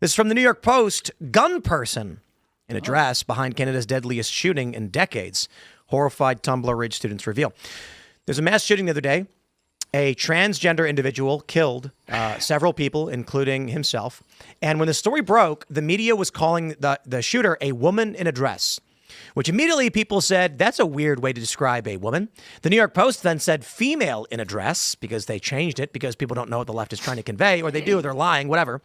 This is from the New York Post. Gun person in a dress behind Canada's deadliest shooting in decades. Horrified Tumbler Ridge students reveal. There's a mass shooting the other day. A transgender individual killed several people, including himself. And when the story broke, the media was calling the shooter a woman in a dress, which immediately people said, that's a weird way to describe a woman. The New York Post then said female in a dress because they changed it because people don't know what the left is trying to convey, or they do, they're lying, whatever.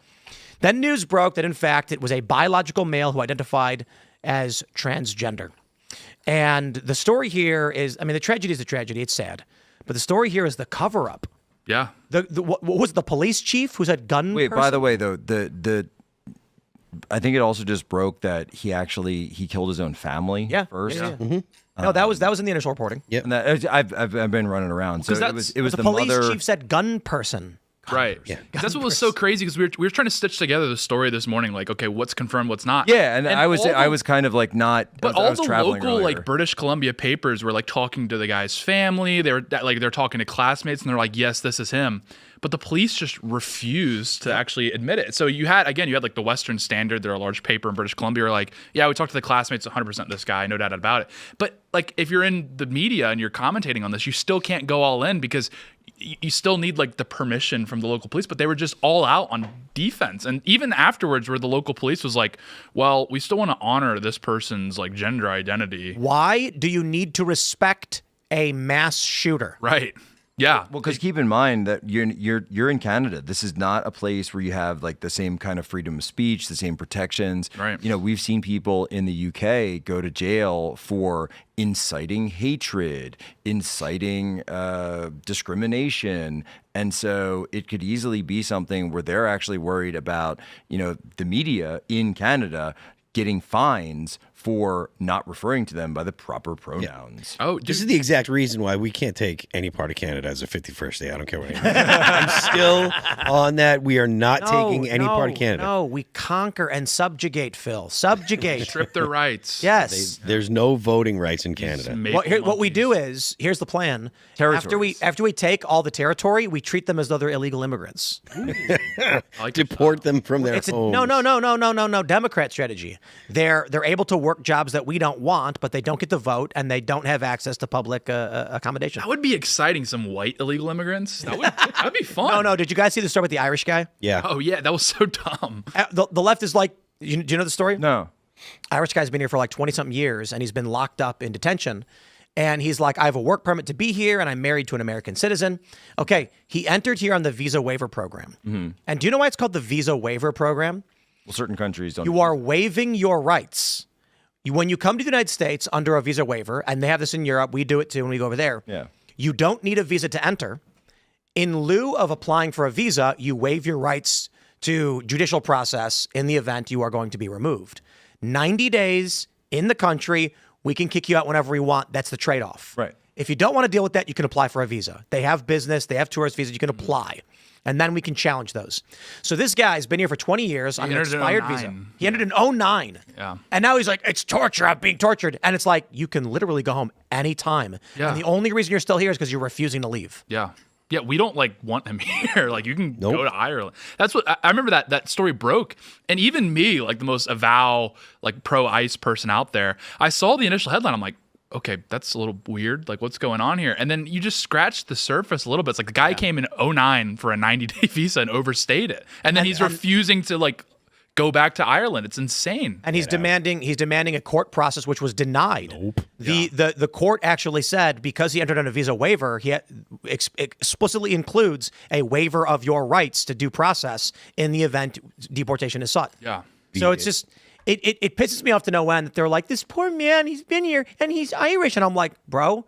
Then news broke that, in fact, it was a biological male who identified as transgender. And the story here is, I mean, the tragedy is a tragedy. It's sad. But the story here is the cover-up. Yeah. What was it, the police chief who said gun Wait, person? by the way, though, I think it also just broke that he killed his own family first. Yeah. Mm-hmm. No, that was in the initial reporting. Yeah, and I've been running around. So it was the police mother. chief said gun person. Right. Yeah. That's what was so crazy because we were trying to stitch together the story this morning. Like, okay, what's confirmed, what's not. Yeah, and I was kind of like not. But I all was the traveling local earlier. like British Columbia papers were like talking to the guy's family. They're talking to classmates, and they're like, yes, this is him. But the police just refused to actually admit it. So you had like the Western Standard. They're a large paper in British Columbia. Are like, yeah, we talked to the classmates, 100% this guy, no doubt about it. But like, if you're in the media and you're commentating on this, you still can't go all in because you still need like the permission from the local police. But they were just all out on defense. And even afterwards, where the local police was like, well, we still want to honor this person's like gender identity. Why do you need to respect a mass shooter? Right. Yeah. Well, because keep in mind that you're in Canada. This is not a place where you have like the same kind of freedom of speech, the same protections. Right. You know, we've seen people in the UK go to jail for inciting hatred, inciting discrimination. And so it could easily be something where they're actually worried about, you know, the media in Canada getting fines for not referring to them by the proper pronouns. Yeah. Oh, this is the exact reason why we can't take any part of Canada as a 51st state. I don't care what anyone I'm still on that. We are not taking any part of Canada. No, we conquer and subjugate, Phil. Subjugate. Strip their rights. Yes. There's no voting rights in Canada. What we do is, here's the plan. After we take all the territory, we treat them as though they're illegal immigrants. Like deport them from their homes. No. Democrat strategy. They're able to work jobs that we don't want, but they don't get to vote and they don't have access to public accommodation. That would be exciting. Some white illegal immigrants. That'd be fun. No. Did you guys see the story with the Irish guy? Yeah. Oh yeah, that was so dumb. The left is like, do you know the story? No. Irish guy's been here for like 20-something years and he's been locked up in detention. And he's like, I have a work permit to be here and I'm married to an American citizen. Okay, he entered here on the visa waiver program. Mm-hmm. And do you know why it's called the visa waiver program? Well, certain countries don't. You are waiving your rights. When you come to the United States under a visa waiver, and they have this in Europe, we do it too when we go over there. Yeah. You don't need a visa to enter. In lieu of applying for a visa, you waive your rights to judicial process in the event you are going to be removed. 90 days in the country, we can kick you out whenever we want. That's the trade-off. Right. If you don't want to deal with that, you can apply for a visa. They have business, they have tourist visas, you can apply. And then we can challenge those. So this guy's been here for 20 years on an expired visa. He entered in 2009. Yeah. And now he's like, it's torture. I'm being tortured. And it's like, you can literally go home anytime. Yeah. And the only reason you're still here is because you're refusing to leave. Yeah. Yeah, we don't like want him here. Like you can go to Ireland. That's what I remember that story broke. And even me, like the most avow, like pro-ICE person out there, I saw the initial headline. I'm like, okay, that's a little weird. Like, what's going on here? And then you just scratch the surface a little bit. It's like the guy came in 2009 for a 90-day visa and overstayed it. And then he's refusing to like go back to Ireland. It's insane. And he's demanding a court process which was denied. Nope. The court actually said because he entered on a visa waiver, he explicitly includes a waiver of your rights to due process in the event deportation is sought. Yeah. So it's just It pisses me off to no end that they're like, this poor man, he's been here and he's Irish. And I'm like, bro,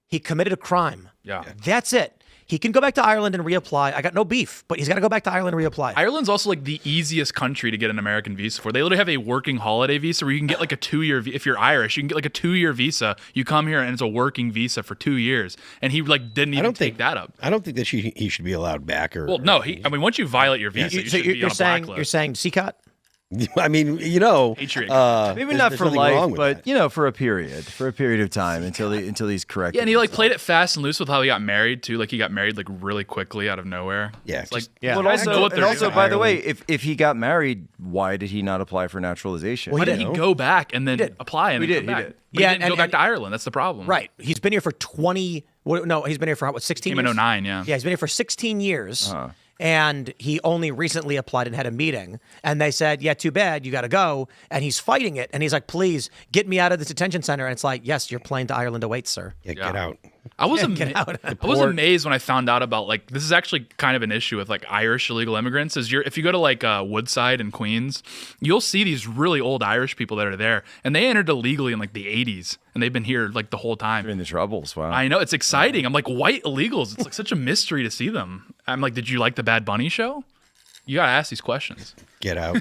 he committed a crime. Yeah. That's it. He can go back to Ireland and reapply. I got no beef, but he's got to go back to Ireland and reapply. Ireland's also like the easiest country to get an American visa for. They literally have a working holiday visa where you can get like a 2-year, if you're Irish, you can get like a 2-year visa. You come here and it's a working visa for 2 years. And he like didn't even take that up. I don't think that he should be allowed back. Well, no, once you violate your visa, you should be on a blacklist. You're saying CCOT? I mean, Patriot. Maybe there's not for nothing wrong life, with but that. for a period of time until he's corrected. Yeah, and he like played it fast and loose with how he got married too. Like he got married like really quickly out of nowhere. Yeah, It's like just- Yeah. But guys know also, what and they're also, doing. by the way, if he got married, why did he not apply for naturalization? Why did he go back and then apply and He then did, come he back? did. But Yeah, he didn't go and- back to Ireland. That's the problem. Right. He's been here for 20. No, he's been here for what, 16 Came in years? 09, yeah. Yeah, he's been here for 16 years. And he only recently applied and had a meeting. And they said, yeah, too bad, you got to go. And he's fighting it. And he's like, please, get me out of this detention center. And it's like, yes, your plane to Ireland awaits, sir. Yeah, get out. I was Get out. I was amazed when I found out about like this is actually kind of an issue with like Irish illegal immigrants. If you go to like Woodside and Queens, you'll see these really old Irish people that are there, and they entered illegally in like the 80s, and they've been here like the whole time. in the troubles? Wow. I know, it's exciting. I'm like, white illegals. It's like such a mystery to see them. I'm like, did you like the Bad Bunny show? You gotta ask these questions. Get out.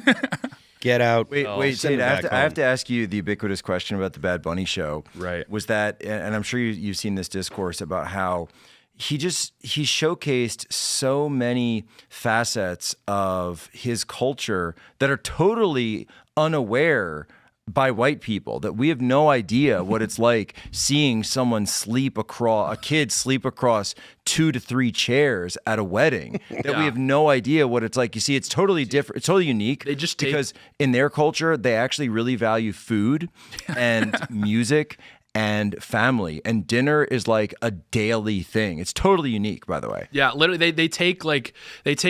Get out. Wait, Send Tate, him back I have home. to ask you the ubiquitous question about the Bad Bunny show. Right. Was that, and I'm sure you've seen this discourse about how he showcased so many facets of his culture that are totally unaware by white people, that we have no idea what it's like seeing someone a kid sleep across 2 to 3 chairs at a wedding, that we have no idea what it's like. You see, it's totally different. It's totally unique. They just take- because in their culture, they actually really value food and music and family, and dinner is like a daily thing. It's totally unique, by the way. Yeah, literally, they take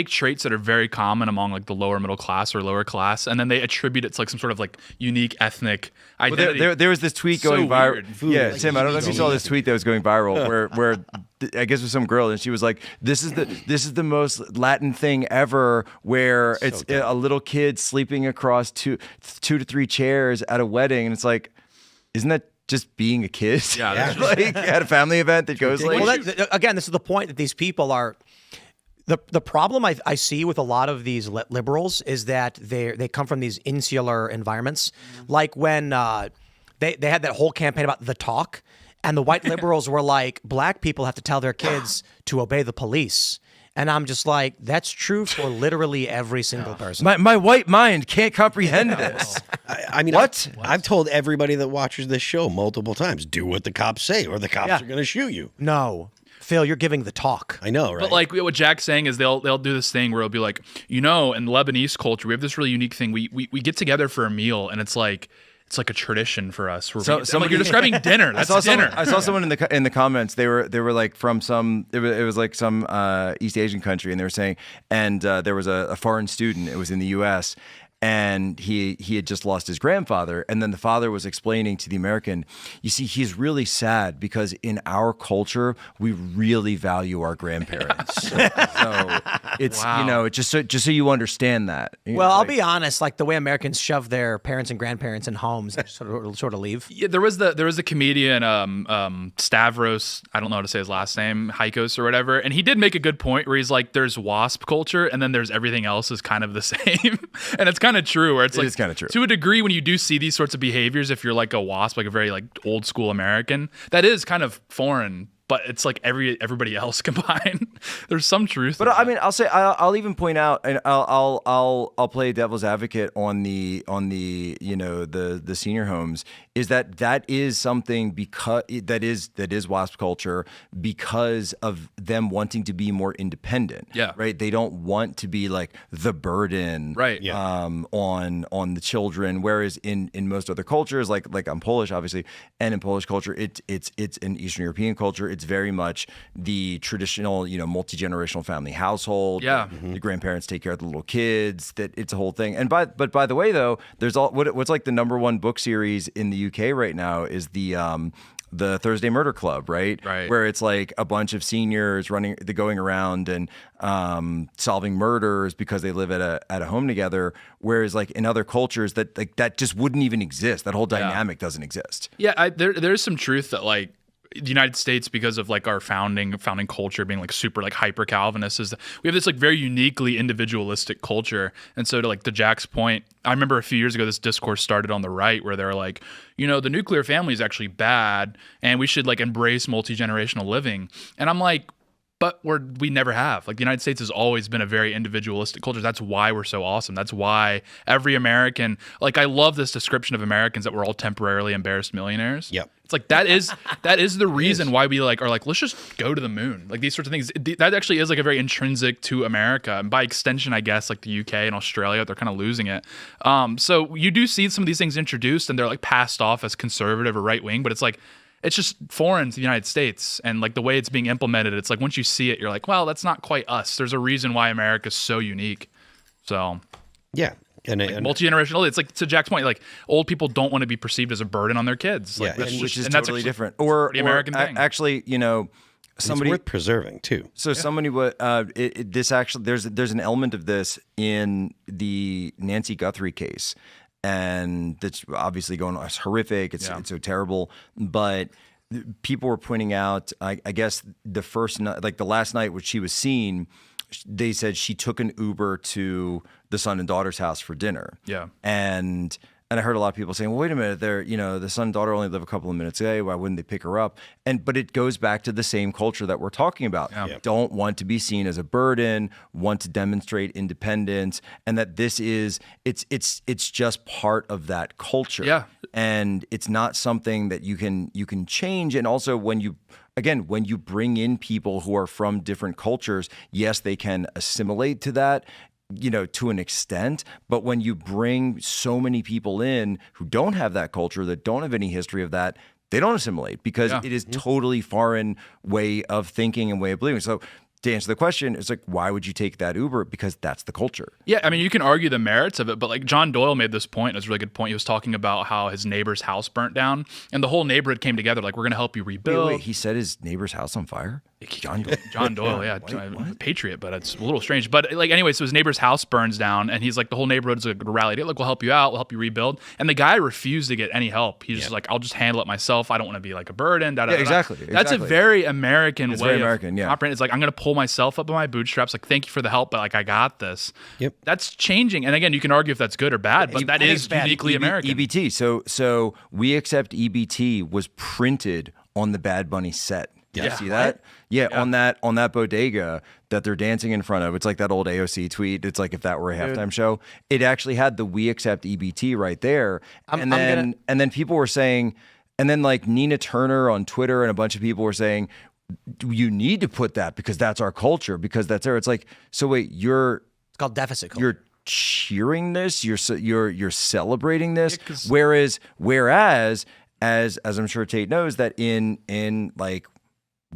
traits that are very common among like the lower middle class or lower class, and then they attribute it to like some sort of like unique ethnic Well, identity. there was this tweet So going viral. weird. Food Yeah, is Tim, I don't know if you saw this tweet that was going viral, where I guess it was some girl, and she was like, "This is the most Latin thing ever," where it's a little kid sleeping across two to three chairs at a wedding, and it's like, isn't that just being a kid? Yeah, that's just- like at a family event that goes like. Well, again, this is the point that these people are. The problem I see with a lot of these liberals is that they come from these insular environments. Like when they had that whole campaign about the talk, and the white liberals were like, black people have to tell their kids to obey the police. And I'm just like, that's true for literally every single person. My white mind can't comprehend this. I mean, What? I've told everybody that watches this show multiple times, do what the cops say or the cops are going to shoot you. No, Phil, you're giving the talk. I know, right? But like what Jack's saying is they'll do this thing where it'll be like, in Lebanese culture, we have this really unique thing. We get together for a meal, and it's like a tradition for us. So somebody- you're describing dinner. That's dinner. I saw someone in the comments. They were like from some. It was like some East Asian country, and they were saying, and there was a foreign student. It was in the U.S. And he had just lost his grandfather, and then the father was explaining to the American, you see, he's really sad because in our culture we really value our grandparents. So it's Wow. just so you understand that. Well, I'll be honest. Like the way Americans shove their parents and grandparents in homes, and sort of leave. Yeah, there was the comedian Stavros, I don't know how to say his last name, Hykos or whatever, and he did make a good point where he's like, there's WASP culture, and then there's everything else is kind of the same, and it's kind of true. Where it's It like is kinda true. to a degree when you do see these sorts of behaviors. If you're like a WASP, like a very like old school American, that is kind of foreign. But it's like everybody else combined. There's some truth. But I mean, I'll even point out, and I'll play devil's advocate on the the senior homes, is that is something because that is WASP culture because of them wanting to be more independent. Yeah. Right. They don't want to be like the burden. Right. On the children. Whereas in most other cultures, like I'm Polish, obviously, and in Polish culture, it's an Eastern European culture. It's very much the traditional, multi-generational family household. Yeah. The grandparents take care of the little kids. That it's a whole thing. And by the way, though, there's what's like the #1 book series in the UK right now is the Thursday Murder Club, right? Right. Where it's like a bunch of seniors going around and solving murders because they live at a home together. Whereas like in other cultures that just wouldn't even exist. That whole dynamic doesn't exist. Yeah, there's some truth that like the United States, because of like our founding culture being like super like hyper Calvinist, is that we have this like very uniquely individualistic culture. And so to Jack's point, I remember a few years ago this discourse started on the right where they're like, the nuclear family is actually bad and we should like embrace multi-generational living. And I'm like, But we never have. Like, the United States has always been a very individualistic culture. That's why we're so awesome. That's why every American, like, I love this description of Americans that we're all temporarily embarrassed millionaires. Yep. It's like that is the reason why we like are like, let's just go to the moon. Like, these sorts of things. That actually is like a very intrinsic to America, and by extension, I guess, like the UK and Australia, they're kind of losing it. So you do see some of these things introduced, and they're like passed off as conservative or right wing, but it's like, it's just foreign to the United States, and like the way it's being implemented, it's like once you see it, you're like, well, that's not quite us. There's a reason why America's so unique. So Yeah. And multi-generational. It's like, to Jack's point, like, old people don't want to be perceived as a burden on their kids. Like, Yeah, that's which is and that's totally a different. pretty American thing. Actually, you know, somebody it's worth preserving too. So somebody would this actually there's an element of this in the Nancy Guthrie case, and that's obviously going on. It's horrific. It's so terrible. But people were pointing out, I guess the first night, like the last night which she was seen, they said she took an Uber to the son and daughter's house for dinner. Yeah. And I heard a lot of people saying, well, wait a minute, the son and daughter only live a couple of minutes away. Why wouldn't they pick her up? But it goes back to the same culture that we're talking about. Yeah. Don't want to be seen as a burden, want to demonstrate independence, and that this is, it's just part of that culture. Yeah. And it's not something that you can change. And also when you bring in people who are from different cultures, yes, they can assimilate to that, you know, to an extent. But when you bring so many people in who don't have that culture, that don't have any history of that, they don't assimilate because it is totally foreign way of thinking and way of believing. So to answer the question, it's like, why would you take that Uber? Because that's the culture. Yeah, I mean, you can argue the merits of it, but like John Doyle made this point. It was a really good point. He was talking about how his neighbor's house burnt down, and the whole neighborhood came together. Like, we're going to help you rebuild. Wait, he set his neighbor's house on fire? John Doyle. John Doyle, yeah, patriot, but it's a little strange. But like, anyway, so his neighbor's house burns down, and he's like, the whole neighborhood is like rallied. Like, we'll help you out. We'll help you rebuild. And the guy refused to get any help. He's just like, I'll just handle it myself. I don't want to be like a burden. Exactly. That's a very American way very American, of operating. It's like, I'm going to pull myself up by my bootstraps. Like, thank you for the help, but like, I got this. Yep. That's changing. And again, you can argue if that's good or bad, but that is uniquely American. EBT. So We Accept EBT was printed on the Bad Bunny set. Did you see that? Yeah, on that bodega that they're dancing in front of. It's like that old AOC tweet. It's like if that were a halftime show. It actually had the We Accept EBT right there. And then people were saying, and then like Nina Turner on Twitter and a bunch of people were saying, you need to put that because that's our culture, because that's there. It's like, so wait, it's called deficit culture. You're cheering this, you're celebrating this, whereas as I'm sure Tate knows, that in like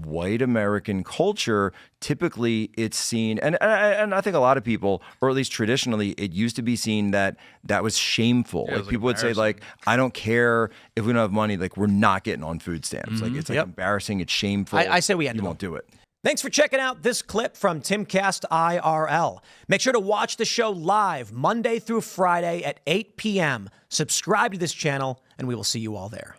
white American culture, typically it's seen, and I think a lot of people, or at least traditionally, it used to be seen that was shameful. Yeah, like people would say, like, I don't care if we don't have money, like we're not getting on food stamps. Like it's like embarrassing, it's shameful. I say we end you them. won't do it. Thanks for checking out this clip from Timcast IRL. Make sure to watch the show live Monday through Friday at 8 p.m. Subscribe to this channel, and we will see you all there.